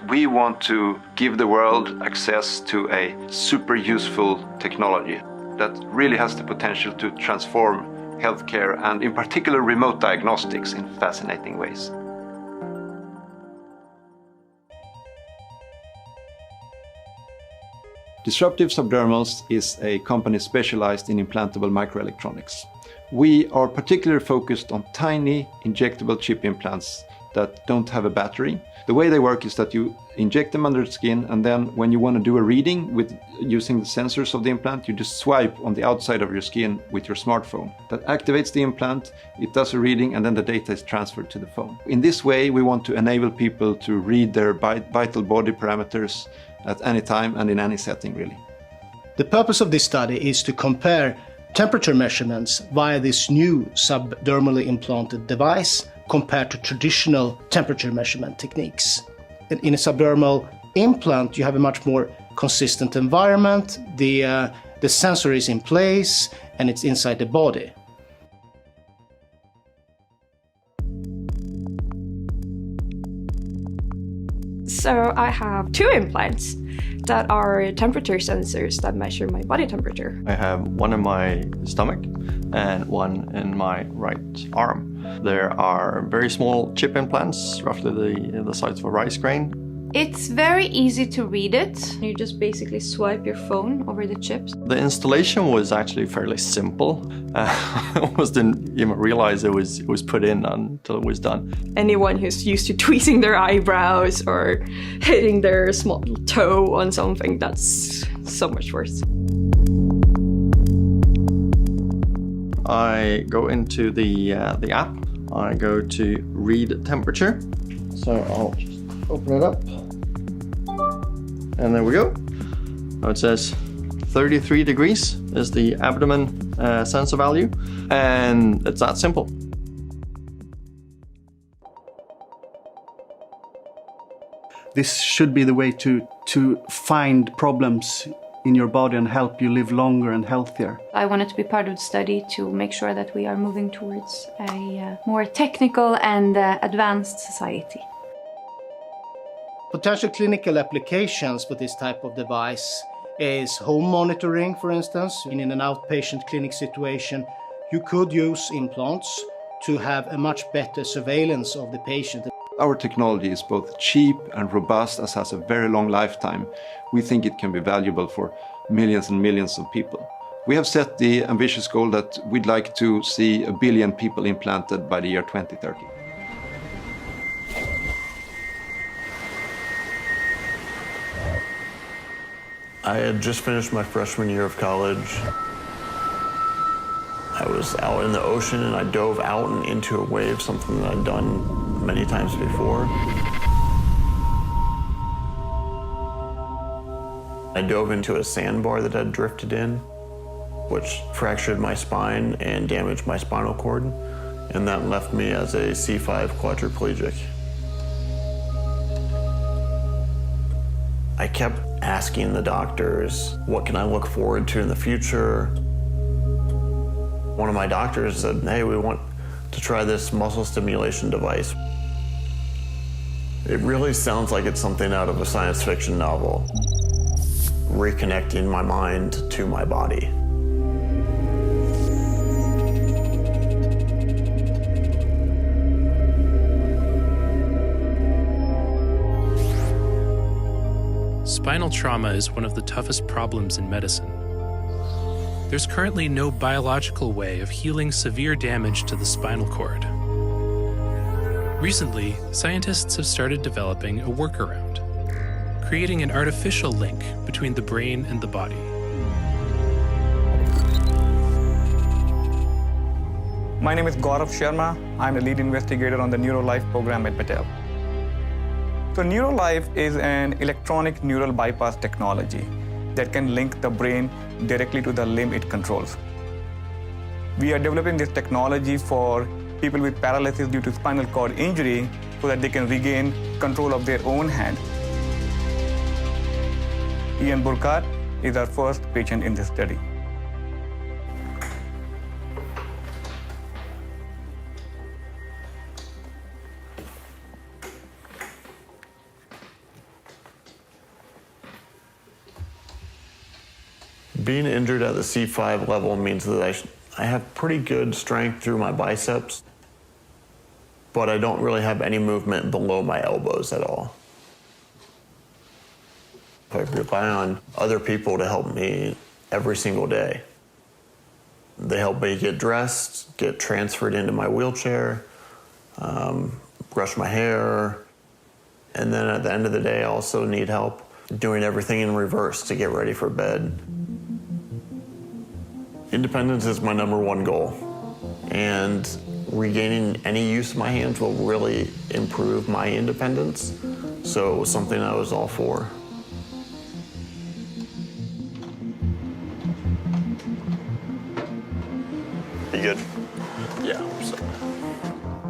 We want to give the world access to a super useful technology that really has the potential to transform healthcare and in particular remote diagnostics in fascinating ways. Disruptive Subdermals is a company specialized in implantable microelectronics. We are particularly focused on tiny injectable chip implants that don't have a battery. The way they work is that you inject them under the skin, and then when you want to do a reading with using the sensors of the implant, you just swipe on the outside of your skin with your smartphone. That activates the implant, it does a reading, and then the data is transferred to the phone. In this way, we want to enable people to read their vital body parameters at any time and in any setting, really. The purpose of this study is to compare temperature measurements via this new subdermally implanted device compared to traditional temperature measurement techniques. In a subdermal implant, you have a much more consistent environment, the sensor is in place and it's inside the body. So I have 2 implants that are temperature sensors that measure my body temperature. I have one in my stomach and one in my right arm. There are very small chip implants, roughly the size of a rice grain. It's very easy to read it. You just basically swipe your phone over the chips. The installation was actually fairly simple. I almost didn't even realize it was put in until it was done. Anyone who's used to tweezing their eyebrows or hitting their small toe on something, that's so much worse. I go into the app. I go to read temperature. So I'll just open it up. And there we go. Now it says 33 degrees is the abdomen sensor value. And it's that simple. This should be the way to find problems in your body and help you live longer and healthier. I wanted to be part of the study to make sure that we are moving towards a more technical and advanced society. Potential clinical applications for this type of device is home monitoring, for instance. In an outpatient clinic situation, you could use implants to have a much better surveillance of the patient. Our technology is both cheap and robust, as has a very long lifetime. We think it can be valuable for millions and millions of people. We have set the ambitious goal that we'd like to see 1 billion people implanted by the year 2030. I had just finished my freshman year of college. I was out in the ocean and I dove out and into a wave, something that I'd done many times before. I dove into a sandbar that had drifted in, which fractured my spine and damaged my spinal cord, and that left me as a C5 quadriplegic. I kept asking the doctors, what can I look forward to in the future? One of my doctors said, hey, we want to try this muscle stimulation device. It really sounds like it's something out of a science fiction novel, reconnecting my mind to my body. Spinal trauma is one of the toughest problems in medicine. There's currently no biological way of healing severe damage to the spinal cord. Recently, scientists have started developing a workaround, creating an artificial link between the brain and the body. My name is Gaurav Sharma. I'm the lead investigator on the NeuroLife program at Battelle. So NeuroLife is an electronic neural bypass technology that can link the brain directly to the limb it controls. We are developing this technology for people with paralysis due to spinal cord injury so that they can regain control of their own hand. Ian Burkhardt is our first patient in this study. Being injured at the C5 level means that I have pretty good strength through my biceps, but I don't really have any movement below my elbows at all. I rely on other people to help me every single day. They help me get dressed, get transferred into my wheelchair, brush my hair, and then at the end of the day I also need help doing everything in reverse to get ready for bed. Independence is my #1 goal, and regaining any use of my hands will really improve my independence, so it was something I was all for. You good? Yeah.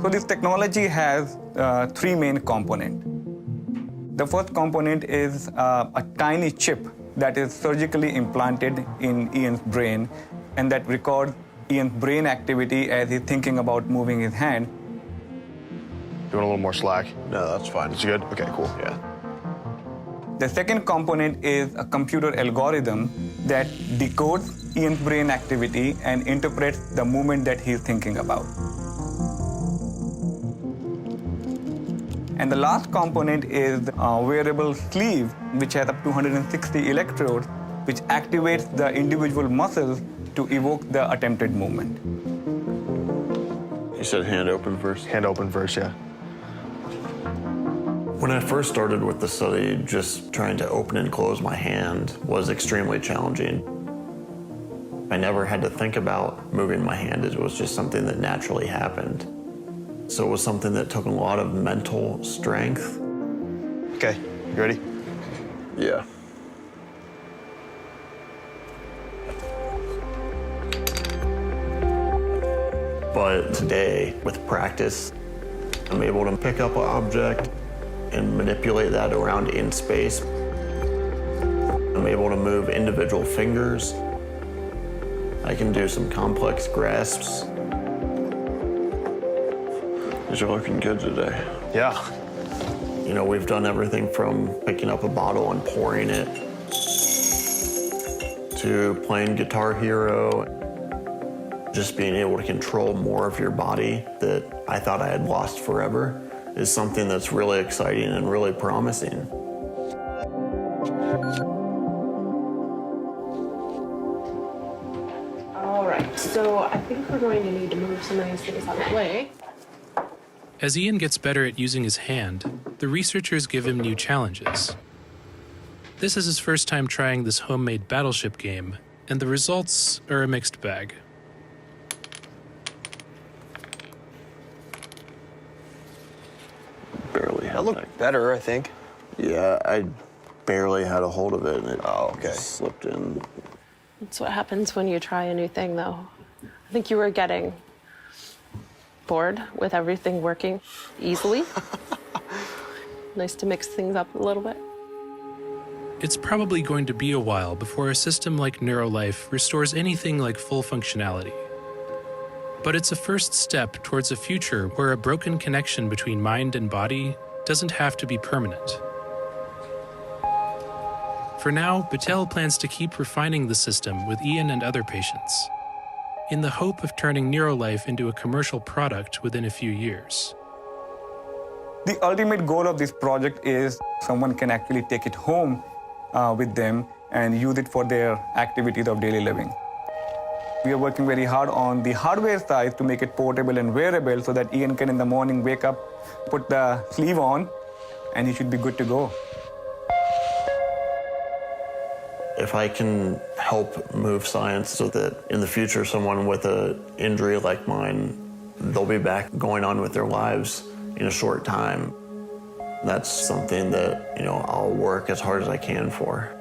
So this technology has 3 main components. The first component is a tiny chip that is surgically implanted in Ian's brain and that records Ian's brain activity as he's thinking about moving his hand. You want a little more slack? No, that's fine. It's good? Okay, cool. Yeah. The second component is a computer algorithm that decodes Ian's brain activity and interprets the movement that he's thinking about. And the last component is a wearable sleeve, which has up to 160 electrodes, which activates the individual muscles to evoke the attempted movement. You said hand open first? Hand open first, yeah. When I first started with the study, just trying to open and close my hand was extremely challenging. I never had to think about moving my hand. It was just something that naturally happened. So it was something that took a lot of mental strength. Okay, you ready? Yeah. But today, with practice, I'm able to pick up an object and manipulate that around in space. I'm able to move individual fingers. I can do some complex grasps. You're looking good today. Yeah. You know, we've done everything from picking up a bottle and pouring it to playing Guitar Hero. Just being able to control more of your body that I thought I had lost forever is something that's really exciting and really promising. All right, so I think we're going to need to move some of these things out of the way. As Ian gets better at using his hand, the researchers give him new challenges. This is his first time trying this homemade battleship game, and the results are a mixed bag. Barely had That looked better, I think. Yeah, I barely had a hold of it and it okay. slipped in. That's what happens when you try a new thing, though. I think you were getting bored with everything working easily. Nice to mix things up a little bit. It's probably going to be a while before a system like NeuroLife restores anything like full functionality. But it's a first step towards a future where a broken connection between mind and body doesn't have to be permanent. For now, Batel plans to keep refining the system with Ian and other patients, in the hope of turning NeuroLife into a commercial product within a few years. The ultimate goal of this project is someone can actually take it home with them and use it for their activities of daily living. We are working very hard on the hardware side to make it portable and wearable so that Ian can in the morning wake up, put the sleeve on, and he should be good to go. If I can help move science so that in the future someone with an injury like mine, they'll be back going on with their lives in a short time, that's something that, I'll work as hard as I can for.